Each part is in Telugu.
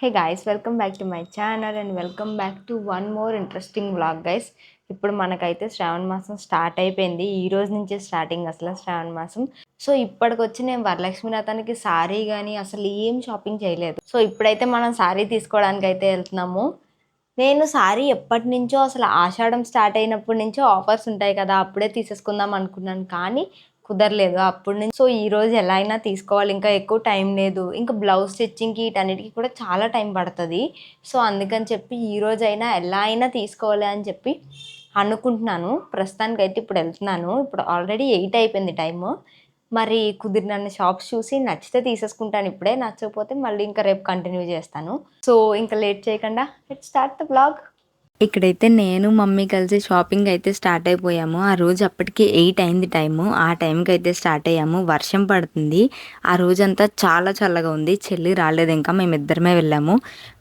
Hey guys, welcome back to my channel and welcome back to one more interesting vlog guys. ఇప్పుడు మనకైతే శ్రావణ మాసం స్టార్ట్ అయిపోయింది. ఈ రోజు నుంచే స్టార్టింగ్ అసలు శ్రావణ మాసం. సో ఇప్పటికొచ్చి నేను వరలక్ష్మి వ్రతానికి సారీ కానీ అసలు ఏం షాపింగ్ చేయలేదు. సో ఇప్పుడైతే మనం సారీ తీసుకోవడానికి అయితే వెళ్తున్నాము. నేను సారీ ఎప్పటి నుంచో అసలు ఆషాఢం స్టార్ట్ అయినప్పటి నుంచో ఆఫర్స్ ఉంటాయి కదా, అప్పుడే తీసేసుకుందాం అనుకున్నాను కానీ కుదరలేదు అప్పటి నుంచి. సో ఈరోజు ఎలా అయినా తీసుకోవాలి, ఇంకా ఎక్కువ టైం లేదు. ఇంకా బ్లౌజ్ స్టిచ్చింగ్కి వీటన్నిటికీ కూడా చాలా టైం పడుతుంది. సో అందుకని చెప్పి ఈరోజైనా ఎలా అయినా తీసుకోవాలి అని చెప్పి అనుకుంటున్నాను. ప్రస్తుతానికైతే ఇప్పుడు వెళ్తున్నాను. ఇప్పుడు ఆల్రెడీ 8 అయిపోయింది టైము. మరి కుదిరినన్ని షాప్స్ చూసి నచ్చితే తీసేసుకుంటాను ఇప్పుడే, నచ్చకపోతే మళ్ళీ ఇంకా రేపు కంటిన్యూ చేస్తాను. సో ఇంకా లేట్ చేయకుండా లెట్స్ స్టార్ట్ ద వ్లాగ్. ఇక్కడైతే నేను మమ్మీ కలిసి షాపింగ్ అయితే స్టార్ట్ అయిపోయాము. ఆ రోజు అప్పటికి 8 అయింది టైము. ఆ టైంకి అయితే స్టార్ట్ అయ్యాము. వర్షం పడుతుంది. ఆ రోజంతా చాలా చల్లగా ఉంది. చెల్లి రాలేదు, ఇంకా మేమిద్దరమే వెళ్ళాము.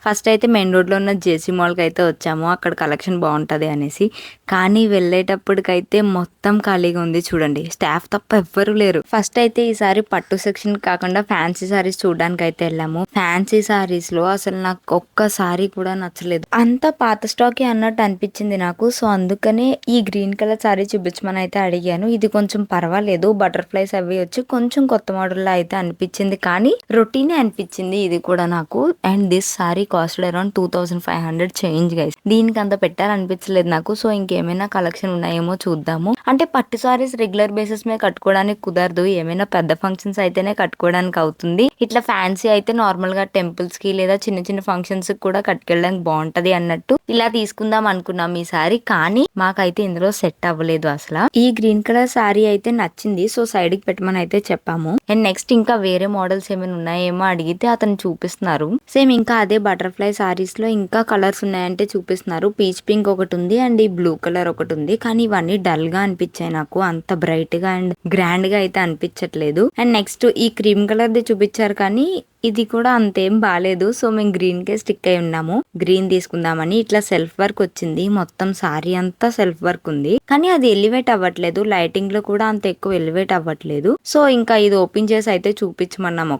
ఫస్ట్ అయితే మెయిన్ రోడ్లో ఉన్న జేసీ మాల్కి అయితే వచ్చాము, అక్కడ కలెక్షన్ బాగుంటుంది అనేసి. కానీ వెళ్ళేటప్పటికైతే మొత్తం ఖాళీగా ఉంది. చూడండి, స్టాఫ్ తప్ప ఎవ్వరూ లేరు. ఫస్ట్ అయితే ఈసారి పట్టు సెక్షన్ కాకుండా ఫ్యాన్సీ సారీస్ చూడడానికి అయితే వెళ్ళాము. ఫ్యాన్సీ సారీస్ లో అసలు నాకు ఒక్క సారీ కూడా నచ్చలేదు. అంత పాత స్టాక్ అన్నట్టు అనిపించింది నాకు. సో అందుకనే ఈ గ్రీన్ కలర్ సారీ చూపించమని అయితే అడిగాను. ఇది కొంచెం పర్వాలేదు, బటర్ఫ్లైస్ అవి వచ్చి కొంచెం కొత్త మోడల్ లా అయితే అనిపించింది, కానీ రొటీనే అనిపించింది ఇది కూడా నాకు. And this sorry cost around 2500 change guys. దీనికి అంత పెట్టాలనిపించలేదు నాకు. సో ఇంకేమైనా కలెక్షన్ ఉన్నాయేమో చూద్దాము. అంటే పట్టు సారీస్ రెగ్యులర్ బేసిస్ మీద కట్టుకోవడానికి కుదరదు, ఏమైనా పెద్ద ఫంక్షన్స్ అయితేనే కట్టుకోవడానికి అవుతుంది. ఇట్లా ఫ్యాన్సీ అయితే నార్మల్ గా టెంపుల్స్ కి లేదా చిన్న చిన్న ఫంక్షన్స్ కి కూడా కట్టుకెళ్ళడానికి బాగుంటది అన్నట్టు ఇలా తీసుకుందాం అనుకున్నాం ఈసారి. కానీ మాకైతే ఇందులో సెట్ అవ్వలేదు అసలు. ఈ గ్రీన్ కలర్ సారీ అయితే నచ్చింది, సో సైడ్ కి పెట్టమని అయితే చెప్పాము. అండ్ నెక్స్ట్ ఇంకా వేరే మోడల్స్ ఏమైనా ఉన్నాయేమో అడిగితే అతను చూపిస్తున్నారు. సేమ్ ఇంకా అదే బటర్ఫ్లై సారీస్ లో ఇంకా కలర్స్ ఉన్నాయంటే చూపిస్తున్నారు. పీచ్ పింక్ ఒకటి ఉంది అండ్ ఈ బ్లూ కలర్ ఒకటి ఉంది. కానీ ఇవన్నీ డల్ గా అనిపించాయి నాకు, అంత బ్రైట్ గా అండ్ గ్రాండ్ గా అయితే అనిపించట్లేదు. అండ్ నెక్స్ట్ ఈ క్రీమ్ కలర్ ది చూపించారు, కానీ ఇది కూడా అంతేం బాలేదు. సో మేము గ్రీన్ కే స్టిక్ అయి ఉన్నాము. గ్రీన్ తీసుకుందామని. ఇట్లా సెల్ఫ్ వర్క్ వచ్చింది, మొత్తం సారీ అంతా సెల్ఫ్ వర్క్ ఉంది, కానీ అది ఎలివేట్ అవ్వట్లేదు. లైటింగ్ లో కూడా అంత ఎక్కువ ఎలివేట్ అవ్వట్లేదు. సో ఇంకా ఇది ఓపెన్ చేసి అయితే చూపించమన్నాం.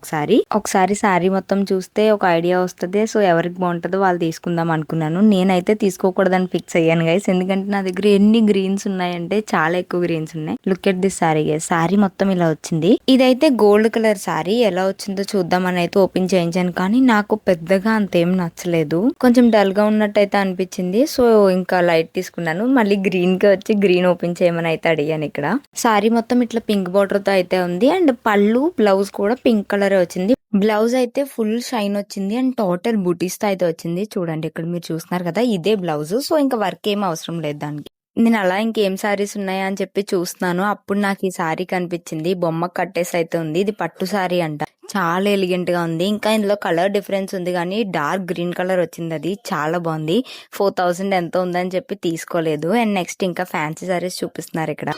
ఒకసారి సారీ మొత్తం చూస్తే ఒక ఐడియా వస్తుంది. సో ఎవరికి బాగుంటుందో వాళ్ళు తీసుకుందాం అనుకున్నాను. నేనైతే తీసుకోకూడదని ఫిక్స్ అయ్యాను గైస్, ఎందుకంటే నా దగ్గర ఎన్ని గ్రీన్స్ ఉన్నాయంటే చాలా ఎక్కువ గ్రీన్స్ ఉన్నాయి. Look at this sorry guys. Sorry మొత్తం ఇలా వచ్చింది. ఇదైతే గోల్డ్ కలర్ సారీ, ఎలా వచ్చిందో చూద్దామని అయితే ఓపెన్ చేయించాను, కానీ నాకు పెద్దగా అంతేం నచ్చలేదు. కొంచెం డల్ గా ఉన్నట్టు అయితే అనిపించింది. సో ఇంకా లైట్ తీసుకున్నాను. మళ్ళీ గ్రీన్ కి వచ్చి గ్రీన్ ఓపెన్ చేయమని అయితే అడిగాను. ఇక్కడ సారీ మొత్తం ఇట్లా పింక్ బార్డర్ తో అయితే ఉంది. అండ్ పళ్ళు బ్లౌజ్ కూడా పింక్ కలర్ వచ్చింది. బ్లౌజ్ అయితే ఫుల్ షైన్ వచ్చింది అండ్ టోటల్ బూటీస్ తో అయితే వచ్చింది. చూడండి, ఇక్కడ మీరు చూస్తున్నారు కదా, ఇదే బ్లౌజ్. సో ఇంకా వర్క్ ఏం అవసరం లేదు దానికి. నేను అలా ఇంకేం సారీస్ ఉన్నాయా అని చెప్పి చూస్తున్నాను. అప్పుడు నాకు ఈ సారీ కనిపించింది. బొమ్మ కట్టేసి అయితే ఉంది. ఇది పట్టు సారీ అంట, చాలా ఎలిగెంట్ గా ఉంది. ఇంకా ఇందులో కలర్ డిఫరెన్స్ ఉంది, కానీ డార్క్ గ్రీన్ కలర్ వచ్చింది. అది చాలా బాగుంది. 4000 ఎంత ఉందని చెప్పి తీసుకోలేదు. అండ్ నెక్స్ట్ ఇంకా ఫ్యాన్సీ సారీస్ చూపిస్తున్నారు ఇక్కడ.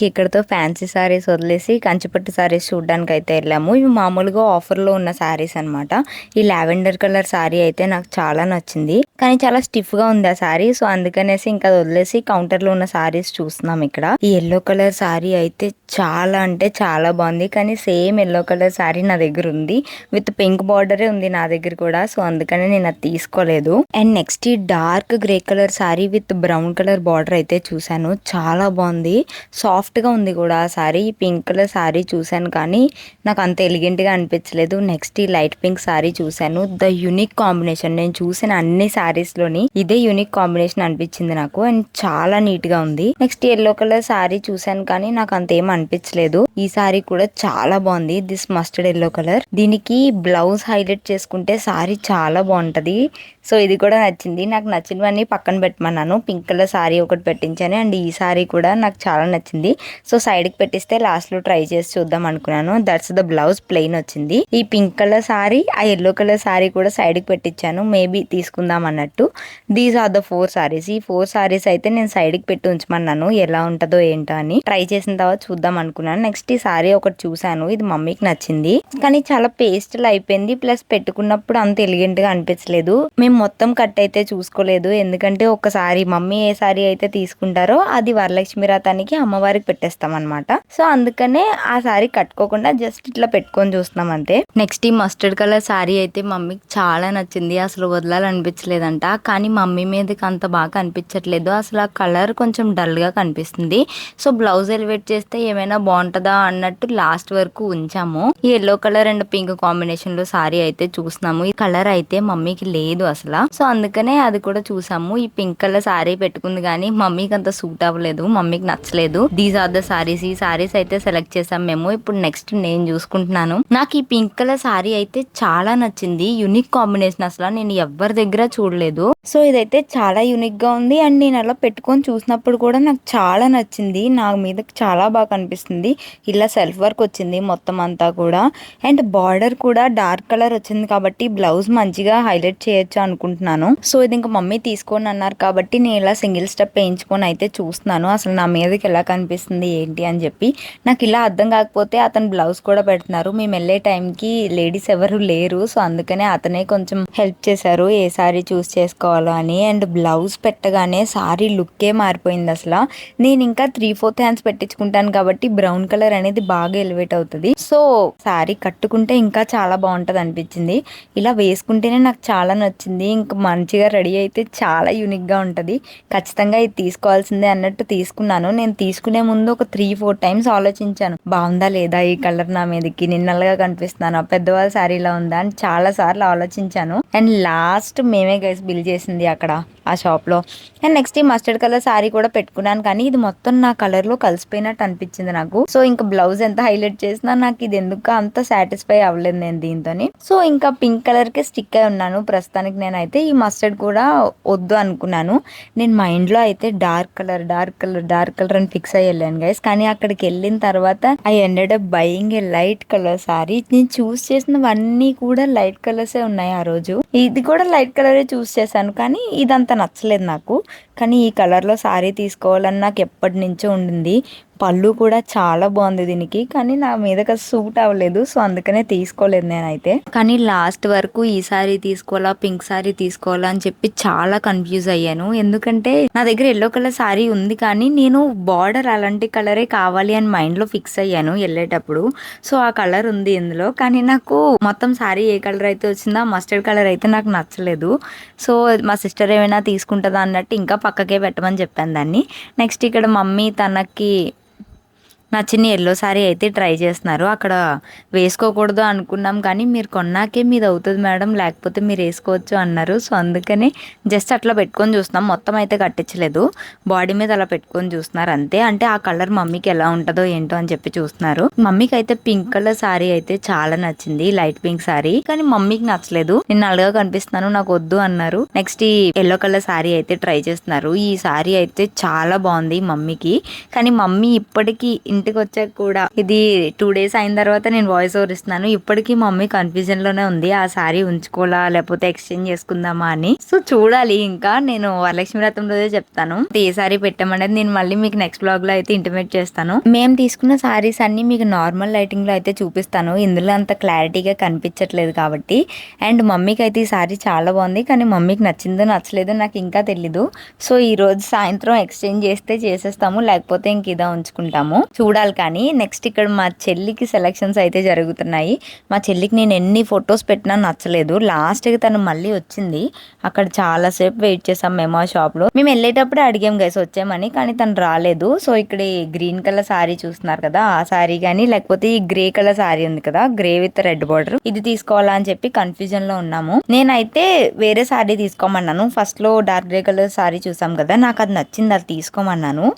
ఇక్కడతో ఫ్యాన్సీ సారీస్ వదిలేసి కంచిపట్టు సారీస్ చూడడానికి అయితే వెళ్ళాము. ఇవి మామూలుగా ఆఫర్ లో ఉన్న సారీస్ అనమాట. ఈ లావెండర్ కలర్ సారీ అయితే నాకు చాలా నచ్చింది, కానీ చాలా స్టిఫ్ గా ఉంది ఆ సారీ. సో అందుకనేసి ఇంకా వదిలేసి కౌంటర్ లో ఉన్న సారీస్ చూస్తున్నాం. ఇక్కడ ఈ ఎల్లో కలర్ సారీ అయితే చాలా అంటే చాలా బాగుంది, కానీ సేమ్ ఎల్లో కలర్ సారీ నా దగ్గర ఉంది, విత్ పింక్ బార్డరే ఉంది నా దగ్గర కూడా. సో అందుకనే నేను అది తీసుకోలేదు. అండ్ నెక్స్ట్ ఈ dark grey colour sorry with brown colour border అయితే చూసాను, చాలా బాగుంది. సాఫ్ట్ గా ఉంది కూడా ఆ సారీ. పింక్ కలర్ సారీ చూసాను, కానీ నాకు అంత ఎలిగెంట్ గా అనిపించలేదు. నెక్స్ట్ ఈ లైట్ పింక్ సారీ చూసాను. ద యూనిక్ కాంబినేషన్, నేను చూసిన అన్ని సారీస్ లోని ఇదే యూనిక్ కాంబినేషన్ అనిపించింది నాకు. అండ్ చాలా నీట్ గా ఉంది. నెక్స్ట్ ఎల్లో కలర్ సారీ చూసాను, కానీ నాకు అంతేం అనిపించలేదు. ఈ సారీ కూడా చాలా బాగుంది. This mustard yellow colour. దీనికి బ్లౌజ్ హైలైట్ చేసుకుంటే సారీ చాలా బాగుంటది. సో ఇది కూడా నచ్చింది. నాకు నచ్చినవన్నీ పక్కన పెట్టమన్నాను. పింక్ కలర్ సారీ ఒకటి పెట్టించాను అండ్ ఈ సారీ కూడా నాకు చాలా నచ్చింది. సో సైడ్కి పెట్టిస్తే లాస్ట్లో ట్రై చేసి చూద్దాం అనుకున్నాను. దట్స్ ద బ్లౌజ్ ప్లెయిన్ వచ్చింది. ఈ పింక్ కలర్ సారీ, ఆ ఎల్లో కలర్ సారీ కూడా సైడ్కి పెట్టించాను, మేబీ తీసుకుందాం అన్నట్టు. These are the 4 saris. ఈ 4 సారీస్ అయితే నేను సైడ్కి పెట్టి ఉంచమన్నాను, ఎలా ఉంటుందో ఏంటో అని. ట్రై చేసిన తర్వాత చూద్దాం అనుకున్నాను. నెక్స్ట్ ఈ సారీ ఒకటి చూసాను, ఇది మమ్మీకి నచ్చింది కానీ చాలా పేస్టల్ అయిపోయింది, ప్లస్ పెట్టుకున్నప్పుడు అంత ఎలిగెంట్ గా అనిపించలేదు. మేము మొత్తం కట్ అయితే చూసుకోలేదు, ఎందుకంటే ఒకసారి మమ్మీ ఏ సారీ అయితే తీసుకుంటారో అది వరలక్ష్మి వ్రతానికి అమ్మవారికి పెట్టేస్తాం అనమాట. సో అందుకనే ఆ సారీ కట్టుకోకుండా జస్ట్ ఇట్లా పెట్టుకొని చూస్తున్నాం అంతే. నెక్స్ట్ ఈ మస్టర్డ్ కలర్ సారీ అయితే మమ్మీకి చాలా నచ్చింది, అసలు వదలాలనిపించలేదంట. కానీ మమ్మీ మీదకి అంత బాగా కనిపించట్లేదు, అసలు ఆ కలర్ కొంచెం డల్ గా కనిపిస్తుంది. సో బ్లౌజ్ ఎలివేట్ చేస్తే ఏమైనా బాగుంటుందా అన్నట్టు లాస్ట్ వరకు ఉంచాము. ఈ yellow colour and pink combination లో సారీ అయితే చూస్తున్నాము. ఈ కలర్ అయితే మమ్మీకి లేదు అసలు, సో అందుకనే అది కూడా చూసాము. ఈ పింక్ కలర్ సారీ పెట్టుకుంది కానీ మమ్మీకి అంత సూట్ అవ్వలేదు, మమ్మీకి నచ్చలేదు. These are the saris. ఈ సారీస్ అయితే సెలెక్ట్ చేసాం మేము. ఇప్పుడు నెక్స్ట్ నేను చూసుకుంటున్నాను. నాకు ఈ పింక్ కలర్ సారీ అయితే చాలా నచ్చింది, యూనిక్ కాంబినేషన్, అసలు నేను ఎవరి దగ్గర చూడలేదు. సో ఇదైతే చాలా యూనిక్ గా ఉంది అండ్ నేను అలా పెట్టుకొని చూసినప్పుడు కూడా నాకు చాలా నచ్చింది, నా మీద చాలా బాగా కనిపిస్తుంది. ఇలా సెల్ఫ్ వర్క్ వచ్చింది మొత్తం అంతా కూడా అండ్ బార్డర్ కూడా డార్క్ కలర్ వచ్చింది కాబట్టి బ్లౌజ్ మంచిగా హైలైట్ చేయొచ్చు అనుకుంటున్నాను. సో ఇది ఇంకా మమ్మీ తీసుకొని అన్నారు కాబట్టి నేను ఇలా సింగిల్ స్టెప్ వేయించుకొని అయితే చూస్తున్నాను, అసలు నా మీదకి ఎలా కనిపిస్తుంది ఏంటి అని చెప్పి. నాకు ఇలా అర్థం కాకపోతే అతను బ్లౌజ్ కూడా పెడుతున్నారు. మేము వెళ్ళే టైంకి లేడీస్ ఎవరు లేరు, సో అందుకనే అతనే కొంచెం హెల్ప్ చేశారు ఏ సారీ చూస్ చేసుకోవాలో అని. అండ్ బ్లౌజ్ పెట్టగానే సారీ లుక్కే మారిపోయింది అసలు. నేను ఇంకా 3/4 హ్యాండ్స్ పెట్టించుకుంటాను కాబట్టి బ్రౌన్ కలర్ అనేది బాగా ఎలివేట్ అవుతుంది. సో సారీ కట్టుకుంటే ఇంకా చాలా బాగుంటది అనిపించింది, ఇలా వేసుకుంటేనే నాకు చాలా నచ్చింది. ఇంకా మంచిగా రెడీ అయితే చాలా యూనిక్ గా ఉంటది, ఖచ్చితంగా ఇది తీసుకోవాల్సిందే అన్నట్టు తీసుకున్నాను. నేను తీసుకునే ముందు ఒక 3-4 టైమ్స్ ఆలోచించాను, బాగుందా లేదా ఈ కలర్ నా మీదకి, నిన్నలుగా కనిపిస్తున్నాను, పెద్దవాళ్ళ సారీలా ఉందా అని చాలా సార్లు ఆలోచించాను. అండ్ లాస్ట్ మేమే గైస్ బిల్ చేసింది అక్కడ ఆ షాప్ లో. అండ్ నెక్స్ట్ ఈ మస్టర్డ్ కలర్ సారీ కూడా పెట్టుకున్నాను కానీ ఇది మొత్తం నా కలర్ లో కలిసిపోయినట్టు అనిపించింది నాకు. సో ఇంకా బ్లౌజ్ ఎంత హైలైట్ చేసినా నాకు ఇది ఎందుకు అంత సాటిస్ఫై అవ్వలేదు నేను దీంతోని. సో ఇంకా పింక్ కలర్ కే స్టిక్ అయి ఉన్నాను ప్రస్తుతానికి. నేనైతే ఈ మస్టర్డ్ కూడా వద్దు అనుకున్నాను. నేను మైండ్ లో అయితే డార్క్ కలర్ అని ఫిక్స్ అయ్యి వెళ్ళాను గైస్. కానీ అక్కడికి వెళ్ళిన తర్వాత I ended up buying A light colour sorry. నేను చూస్ చేసినవన్నీ కూడా లైట్ కలర్సే ఉన్నాయి ఆ రోజు. ఇది కూడా లైట్ కలరే చూస్ చేశాను కానీ ఇదంతా నచ్చలేదు నాకు. కానీ ఈ కలర్ లో సారీ తీసుకోవాలని నాకు ఎప్పటి నుంచో ఉండింది. పళ్ళు కూడా చాలా బాగుంది దీనికి, కానీ నా మీదకి సూట్ అవ్వలేదు, సో అందుకనే తీసుకోలేదు నేనైతే. కానీ లాస్ట్ వరకు ఈ సారీ తీసుకోవాలా పింక్ సారీ తీసుకోవాలా అని చెప్పి చాలా కన్ఫ్యూజ్ అయ్యాను. ఎందుకంటే నా దగ్గర ఎల్లో కలర్ సారీ ఉంది కానీ నేను బార్డర్ అలాంటి కలరే కావాలి అని మైండ్ లో ఫిక్స్ అయ్యాను వెళ్ళేటప్పుడు. సో ఆ కలర్ ఉంది ఇందులో, కానీ నాకు మొత్తం సారీ ఏ కలర్ అయితే వచ్చిందో మస్టర్డ్ కలర్ అయితే నాకు నచ్చలేదు. సో మా సిస్టర్ ఏమైనా తీసుకుంటుందా అన్నట్టు ఇంకా పక్కకే పెట్టమని చెప్పాను దాన్ని. నెక్స్ట్ ఇక్కడ మమ్మీ తనకి నచ్చిన ఎల్లో సారీ అయితే ట్రై చేస్తున్నారు. అక్కడ వేసుకోకూడదు అనుకున్నాం కానీ మీరు కొన్నాకే మీది అవుతుంది మేడం, లేకపోతే మీరు వేసుకోవచ్చు అన్నారు. సో అందుకని జస్ట్ అట్లా పెట్టుకొని చూస్తున్నాం, మొత్తం అయితే కట్టించలేదు, బాడీ మీద అలా పెట్టుకొని చూస్తున్నారు అంతే. అంటే ఆ కలర్ మమ్మీకి ఎలా ఉంటుందో ఏంటో అని చెప్పి చూస్తున్నారు. మమ్మీకి అయితే పింక్ కలర్ సారీ అయితే చాలా నచ్చింది, లైట్ పింక్ సారీ, కానీ మమ్మీకి నచ్చలేదు. నేను నల్లగా కనిపిస్తున్నాను నాకు వద్దు అన్నారు. నెక్స్ట్ ఈ ఎల్లో కలర్ సారీ అయితే ట్రై చేస్తున్నారు. ఈ సారీ అయితే చాలా బాగుంది మమ్మీకి, కానీ మమ్మీ ఇప్పటికీ ఇంటికి వచ్చాక కూడా, ఇది 2 days అయిన తర్వాత నేను వాయిస్ ఓవర్ ఇస్తున్నాను, ఇప్పటికీ మమ్మీ కన్ఫ్యూజన్ లోనే ఉంది ఆ సారీ ఉంచుకోవాలా లేకపోతే ఎక్స్చేంజ్ చేసుకుందామా అని. సో చూడాలి, ఇంకా నేను వరలక్ష్మి వ్రతం రోజే చెప్తాను ఏ సారీ పెట్టామనేది. నేను మళ్ళీ మీకు నెక్స్ట్ బ్లాగ్ లో అయితే ఇంటిమేట్ చేస్తాను. మేము తీసుకున్న సారీస్ అన్ని మీకు నార్మల్ లైటింగ్ లో అయితే చూపిస్తాను, ఇందులో అంత క్లారిటీగా కనిపించట్లేదు కాబట్టి. అండ్ మమ్మీకి అయితే ఈ సారీ చాలా బాగుంది, కానీ మమ్మీకి నచ్చిందో నచ్చలేదో నాకు ఇంకా తెలీదు. సో ఈ రోజు సాయంత్రం ఎక్స్చేంజ్ చేస్తే చేసేస్తాము, లేకపోతే ఇంక ఇదా ఉంచుకుంటాము, చూడాలి. కానీ నెక్స్ట్ ఇక్కడ మా చెల్లికి సెలక్షన్స్ అయితే జరుగుతున్నాయి. మా చెల్లికి నేను ఎన్ని ఫొటోస్ పెట్టినా నచ్చలేదు. లాస్ట్కి తను మళ్ళీ వచ్చింది, అక్కడ చాలాసేపు వెయిట్ చేసాం మేము ఆ షాప్లో. మేము వెళ్ళేటప్పుడే అడిగాం గైస్ వచ్చామని, కానీ తను రాలేదు. సో ఇక్కడ ఈ గ్రీన్ కలర్ సారీ చూస్తున్నారు కదా, ఆ సారీ కానీ లేకపోతే ఈ గ్రే కలర్ సారీ ఉంది కదా, గ్రే విత్ రెడ్ బార్డర్, ఇది తీసుకోవాలా అని చెప్పి కన్ఫ్యూజన్ లో ఉన్నాము. నేనైతే వేరే సారీ తీసుకోమన్నాను. ఫస్ట్ లో డార్క్ గ్రే కలర్ సారీ చూసాం కదా, నాకు అది నచ్చింది, అది తీసుకోమన్నాను.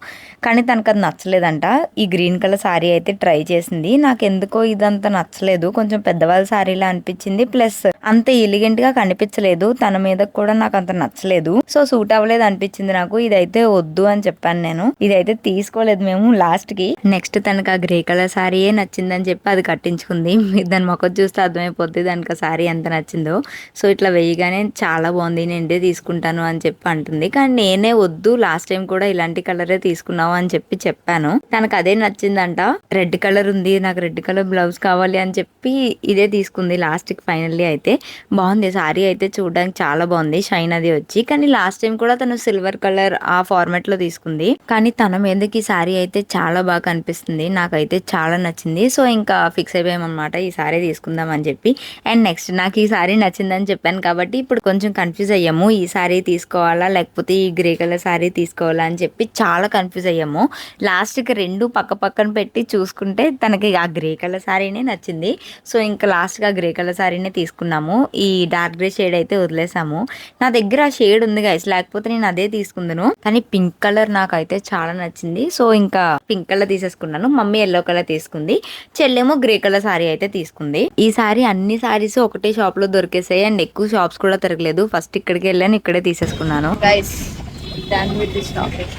కానీ తనకు అది నచ్చలేదంట. ఈ గ్రీన్ గ్రీన్ కలర్ సారీ అయితే ట్రై చేసింది. నాకు ఎందుకో ఇదంతా నచ్చలేదు, కొంచెం పెద్దవాళ్ళ సారీలా అనిపించింది. ప్లస్ అంత ఎలిగెంట్ గా కనిపించలేదు, తన మీద కూడా నాకు అంత నచ్చలేదు. సో సూట్ అవ్వలేదు అనిపించింది నాకు. ఇదైతే వద్దు అని చెప్పాను నేను. ఇదైతే తీసుకోలేదు మేము లాస్ట్ కి. నెక్స్ట్ తనకు ఆ గ్రే కలర్ సారీయే నచ్చిందని చెప్పి అది కట్టించుకుంది. దాని మొక్కలు చూస్తే అర్థమైపోద్ది దానికి ఆ సారీ ఎంత నచ్చిందో. సో ఇట్లా వేయగానే చాలా బాగుంది, నేను ఇదే తీసుకుంటాను అని చెప్పి అంటుంది. కానీ నేనే వద్దు, లాస్ట్ టైం కూడా ఇలాంటి కలరే తీసుకున్నావు అని చెప్పి చెప్పాను. తనకు అదే నచ్చిందంట. రెడ్ కలర్ ఉంది, నాకు రెడ్ కలర్ బ్లౌజ్ కావాలి అని చెప్పి ఇదే తీసుకుంది లాస్ట్ కి. ఫైనల్లీ అయితే బాగుంది సారీ అయితే, చూడడానికి చాలా బాగుంది, షైన్ అది వచ్చి. కానీ లాస్ట్ టైం కూడా తను సిల్వర్ కలర్ ఆ ఫార్మాట్ లో తీసుకుంది. కానీ తన మీదకి ఈ సారీ అయితే చాలా బాగా కనిపిస్తుంది, నాకైతే చాలా నచ్చింది. సో ఇంకా ఫిక్స్ అయిపోయామన్నమాట ఈ సారీ తీసుకుందాం అని చెప్పి. అండ్ నెక్స్ట్ నాకు ఈ సారీ నచ్చిందని చెప్పాను కాబట్టి ఇప్పుడు కొంచెం కన్ఫ్యూజ్ అయ్యాము, ఈ సారీ తీసుకోవాలా లేకపోతే ఈ గ్రే కలర్ సారీ తీసుకోవాలా అని చెప్పి చాలా కన్ఫ్యూజ్ అయ్యాము. లాస్ట్కి రెండు పక్క పక్కన పెట్టి చూసుకుంటే తనకి ఆ గ్రే కలర్ సారీనే నచ్చింది. సో ఇంకా లాస్ట్గా గ్రే కలర్ సారీనే తీసుకున్నాము. ఈ డార్క్ గ్రే షేడ్ అయితే వదిలేసాము. నా దగ్గర ఆ షేడ్ ఉంది గైస్, లేకపోతే నేను అదే తీసుకుందును. కానీ పింక్ కలర్ నాకైతే చాలా నచ్చింది. సో ఇంకా పింక్ కలర్ తీసేసుకున్నాను. మమ్మీ ఎల్లో కలర్ తీసుకుంది, చెల్లెమో గ్రే కలర్ సారీ అయితే తీసుకుంది. ఈ సారీ అన్ని సారీస్ ఒకటే షాప్ లో దొరికేసాయి అండ్ ఎక్కువ షాప్స్ కూడా తిరగలేదు. ఫస్ట్ ఇక్కడికి వెళ్ళాను, ఇక్కడే తీసేసుకున్నాను. Guys done with this topic.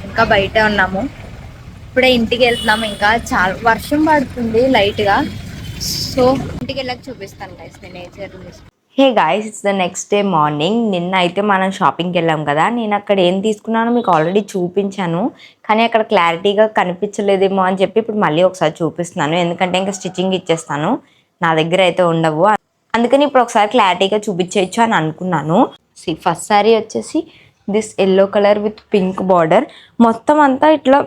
ఇంకా బయట ఉన్నాము, ఇప్పుడే ఇంటికి వెళ్తున్నాము. ఇంకా చాలా వర్షం పడుతుంది లైట్ గా. సో ఇంటికి వెళ్ళాక చూపిస్తాను గైస్ నేను ఏం జరుగుతుంది. Hey guys, it's the next day morning. నిన్న అయితే మనం షాపింగ్కి వెళ్ళాం కదా, నేను అక్కడ ఏం తీసుకున్నానో మీకు ఆల్రెడీ చూపించాను. కానీ అక్కడ క్లారిటీగా కనిపించలేదేమో అని చెప్పి ఇప్పుడు మళ్ళీ ఒకసారి చూపిస్తున్నాను. ఎందుకంటే ఇంకా స్టిచ్చింగ్ ఇచ్చేస్తాను, నా దగ్గర అయితే ఉండవు. అందుకని ఇప్పుడు ఒకసారి క్లారిటీగా చూపించేయచ్చు అని అనుకున్నాను. ఫస్ట్ సారీ వచ్చేసి this yellow colour with pink border, మొత్తం అంతా ఇట్లా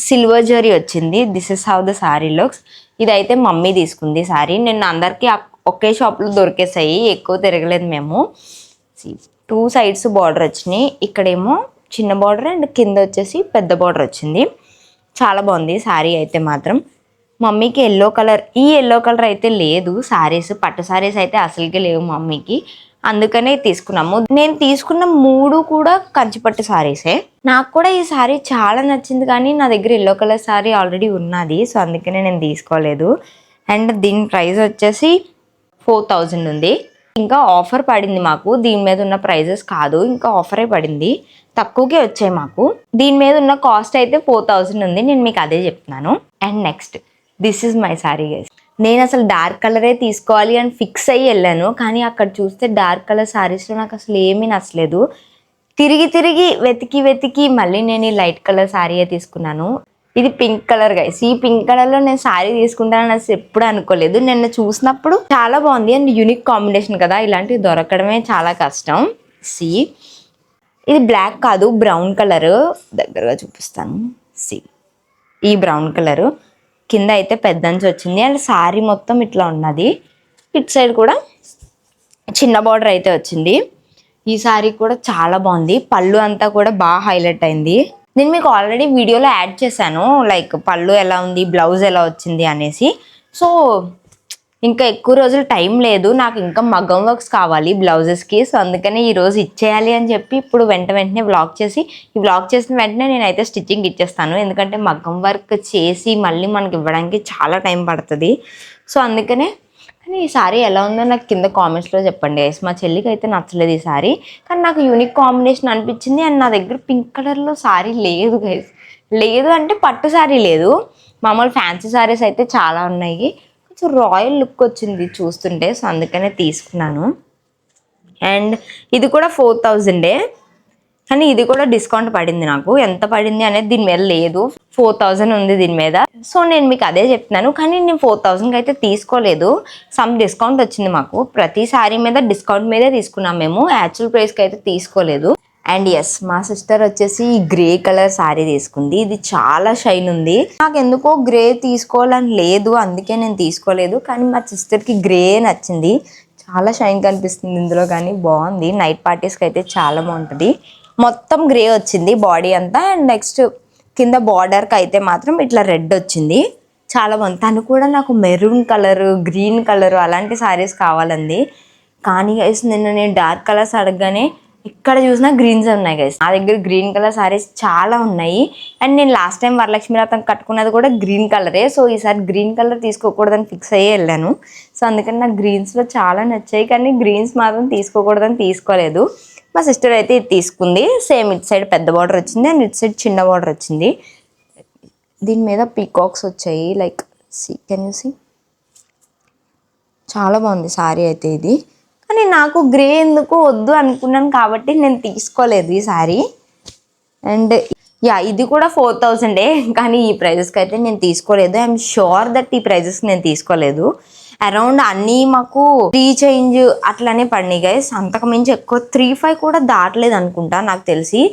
సిల్వర్ జరీ వచ్చింది. This is how the sorry looks. ఇదైతే మమ్మీ తీసుకుంది సారీ. నేను అందరికీ ఒకే షాప్లో దొరికేసాయి, ఎక్కువ తిరగలేదు మేము. టూ సైడ్స్ బార్డర్ వచ్చినాయి, ఇక్కడేమో చిన్న బార్డర్ అండ్ కింద వచ్చేసి పెద్ద బార్డర్ వచ్చింది. చాలా బాగుంది సారీ అయితే మాత్రం. మమ్మీకి ఎల్లో కలర్, ఈ ఎల్లో కలర్ అయితే లేదు సారీస్, పట్టు సారీస్ అయితే అసలుకే లేవు మమ్మీకి, అందుకనే తీసుకున్నాము. నేను తీసుకున్న 3 కూడా కంచిపట్టు సారీసే. నాకు కూడా ఈ సారీ చాలా నచ్చింది, కానీ నా దగ్గర ఎల్లో కలర్ సారీ ఆల్రెడీ ఉన్నది, సో అందుకనే నేను తీసుకోలేదు. అండ్ దీని ప్రైస్ వచ్చేసి 4000 ఉంది. ఇంకా ఆఫర్ పడింది మాకు, దీని మీద ఉన్న ప్రైజెస్ కాదు, ఇంకా ఆఫరే పడింది, తక్కువకే వచ్చాయి మాకు. దీని మీద ఉన్న కాస్ట్ అయితే 4000 ఉంది, నేను మీకు అదే చెప్తున్నాను. And next this is my sorry guys. నేను అసలు డార్క్ కలరే తీసుకోవాలి అని ఫిక్స్ అయ్యి వెళ్ళాను, కానీ అక్కడ చూస్తే డార్క్ కలర్ సారీస్లో నాకు అసలు ఏమీ నచ్చలేదు. తిరిగి తిరిగి వెతికి మళ్ళీ నేను ఈ లైట్ కలర్ సారీయే తీసుకున్నాను. ఇది పింక్ కలర్ గైస్. ఈ పింక్ కలర్లో నేను సారీ తీసుకుంటానని అసలు ఎప్పుడు అనుకోలేదు. నిన్న చూసినప్పుడు చాలా బాగుంది అండ్ యూనిక్ కాంబినేషన్ కదా, ఇలాంటివి దొరకడమే చాలా కష్టం. సి ఇది బ్లాక్ కాదు, బ్రౌన్ కలర్, దగ్గరగా చూపిస్తాను. సి ఈ బ్రౌన్ కలరు, కింద అయితే పెద్ద అంచు వచ్చింది అండ్ సారీ మొత్తం ఇట్లా ఉన్నది. ఇటు సైడ్ కూడా చిన్న బార్డర్ అయితే వచ్చింది. ఈ సారీ కూడా చాలా బాగుంది, పళ్ళు అంతా కూడా బాగా హైలైట్ అయింది. నేను మీకు ఆల్రెడీ వీడియోలో యాడ్ చేశాను, లైక్ పళ్ళు ఎలా ఉంది, బ్లౌజ్ ఎలా వచ్చింది అనేసి. సో ఇంకా ఎక్కువ రోజులు టైం లేదు, నాకు ఇంకా మగ్గం వర్క్స్ కావాలి బ్లౌజెస్కి. సో అందుకనే ఈరోజు ఇచ్చేయాలి అని చెప్పి ఇప్పుడు వెంటనే వ్లాగ్ చేసి, ఈ వ్లాగ్ చేసిన వెంటనే నేనైతే స్టిచ్చింగ్ ఇచ్చేస్తాను. ఎందుకంటే మగ్గం వర్క్ చేసి మళ్ళీ మనకి ఇవ్వడానికి చాలా టైం పడుతుంది. సో అందుకనే. కానీ ఈ సారీ ఎలా ఉందో నాకు కింద కామెంట్స్లో చెప్పండి గైస్. మా చెల్లికి అయితే నచ్చలేదు ఈ సారీ, కానీ నాకు యూనిక్ కాంబినేషన్ అనిపించింది. అండ్ నా దగ్గర పింక్ కలర్లో సారీ లేదు గైస్. లేదు అంటే పట్టు సారీ లేదు, మామూలు ఫ్యాన్సీ సారీస్ అయితే చాలా ఉన్నాయి. కొంచెం రాయల్ లుక్ వచ్చింది చూస్తుంటే, సో అందుకనే తీసుకున్నాను. అండ్ ఇది కూడా 4000, కానీ ఇది కూడా డిస్కౌంట్ పడింది నాకు. ఎంత పడింది అనేది దీని మీద లేదు, 4000 ఉంది దీని మీద. సో నేను మీకు అదే చెప్తున్నాను, కానీ నేను 4000కి అయితే తీసుకోలేదు, సమ్ డిస్కౌంట్ వచ్చింది మాకు. ప్రతి సారీ మీద డిస్కౌంట్ మీదే తీసుకున్నాం మేము, యాక్చువల్ ప్రైస్కి అయితే తీసుకోలేదు. అండ్ ఎస్, మా సిస్టర్ వచ్చేసి గ్రే కలర్ సారీ తీసుకుంది. ఇది చాలా షైన్ ఉంది, నాకు ఎందుకో గ్రే తీసుకోవాలని లేదు, అందుకే నేను తీసుకోలేదు. కానీ మా సిస్టర్కి గ్రే నచ్చింది, చాలా షైన్ కనిపిస్తుంది ఇందులో, కానీ బాగుంది. నైట్ పార్టీస్కి అయితే చాలా బాగుంటుంది. మొత్తం గ్రే వచ్చింది బాడీ అంతా. అండ్ నెక్స్ట్ కింద బార్డర్కి అయితే మాత్రం ఇట్లా రెడ్ వచ్చింది, చాలా బాగుంది. తను కూడా నాకు మెరూన్ కలర్, గ్రీన్ కలర్ అలాంటి సారీస్ కావాలంది. కానీ గైస్ నిన్న నేను డార్క్ కలర్స్ అడగగానే ఇక్కడ చూసినా గ్రీన్స్ ఉన్నాయి గైస్. నా దగ్గర గ్రీన్ కలర్ సారీస్ చాలా ఉన్నాయి. అండ్ నేను లాస్ట్ టైం వరలక్ష్మి వ్రతం కట్టుకున్నది కూడా గ్రీన్ కలరే. సో ఈసారి గ్రీన్ కలర్ తీసుకోకూడదని ఫిక్స్ అయ్యి వెళ్ళాను. సో అందుకని నాకు గ్రీన్స్లో చాలా నచ్చాయి, కానీ గ్రీన్స్ మాత్రం తీసుకోకూడదని తీసుకోలేదు. మా సిస్టర్ అయితే ఇది తీసుకుంది. సేమ్ ఇటు సైడ్ పెద్ద బార్డర్ వచ్చింది అండ్ ఇటు సైడ్ చిన్న బార్డర్ వచ్చింది. దీని మీద పీకాక్స్ వచ్చాయి. లైక్ కెన్ యూ సీ, చాలా బాగుంది సారీ అయితే ఇది. కానీ నాకు గ్రే ఎందుకు వద్దు అనుకున్నాను కాబట్టి నేను తీసుకోలేదు ఈ సారీ. అండ్ యా, ఇది కూడా 4000, కానీ ఈ ప్రైజెస్కి అయితే నేను తీసుకోలేదు. ఐఎమ్ షూర్ దట్ ఈ ప్రైజెస్కి నేను తీసుకోలేదు. అరౌండ్ అన్నీ మాకు 3 చేంజ్ అట్లనే పడినాయి గైస్. అంతకు మించి ఎక్కువ 3-5 కూడా దాటలేదు అనుకుంటా నాకు తెలిసి.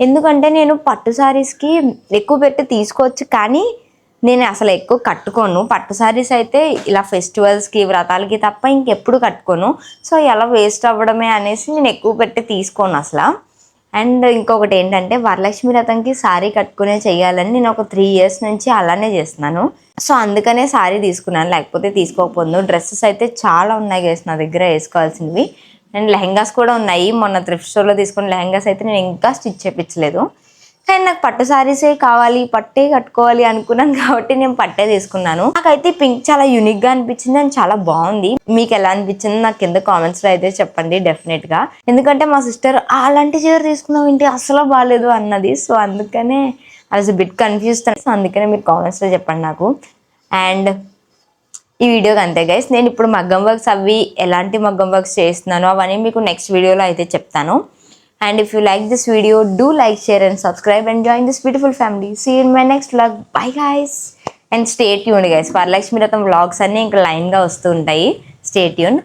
ఎందుకంటే నేను పట్టు శారీస్కి ఎక్కువ పెట్టి తీసుకోవచ్చు, కానీ నేను అసలు ఎక్కువ కట్టుకోను. పట్టు శారీస్ అయితే ఇలా ఫెస్టివల్స్కి వ్రతాలకి తప్ప ఇంకెప్పుడు కట్టుకోను. సో ఎలా వేస్ట్ అవ్వడమే అనేసి నేను ఎక్కువ పెట్టి తీసుకోను అసలు. అండ్ ఇంకొకటి ఏంటంటే వరలక్ష్మి వ్రతంకి శారీ కట్టుకునే చేయాలని నేను ఒక 3 years నుంచి అలానే చేస్తున్నాను. సో అందుకనే శారీ తీసుకున్నాను, లేకపోతే తీసుకోకపోను. డ్రెస్సెస్ అయితే చాలా ఉన్నాయి గైస్ నా దగ్గర వేసుకోవాల్సినవి. అండ్ లెహెంగాస్ కూడా ఉన్నాయి. మొన్న థ్రిఫ్ట్ స్టోర్లో తీసుకున్న లెహెంగాస్ అయితే నేను ఇంకా స్టిచ్ చేయించలేదు. కానీ నాకు పట్టు శారీసే కావాలి, పట్టే కట్టుకోవాలి అనుకున్నాను కాబట్టి నేను పట్టే తీసుకున్నాను. నాకైతే పింక్ చాలా యూనిక్గా అనిపించింది అండ్ చాలా బాగుంది. మీకు ఎలా అనిపించింది నాకు కింద కామెంట్స్లో అయితే చెప్పండి డెఫినెట్గా. ఎందుకంటే మా సిస్టర్ అలాంటి చీర తీసుకున్నావు ఏంటి అసలు బాగాలేదు అన్నది. సో అందుకనే అది బిట్ కన్ఫ్యూజ్. సో అందుకనే మీరు కామెంట్స్లో చెప్పండి నాకు. అండ్ ఈ వీడియోకి అంతే గైస్. నేను ఇప్పుడు మగ్గం వర్క్స్ అవి ఎలాంటి మగ్గం వర్క్స్ చేస్తున్నానో అవన్నీ మీకు నెక్స్ట్ వీడియోలో అయితే చెప్తాను. And if you like this video, do like, share and subscribe and join this beautiful family. See you in my next vlog. Bye guys. And stay tuned guys. Varalakshmi వ్రతం vlogs అన్నీ ఇంకా లైన్గా వస్తూ ఉంటాయి. Stay tuned.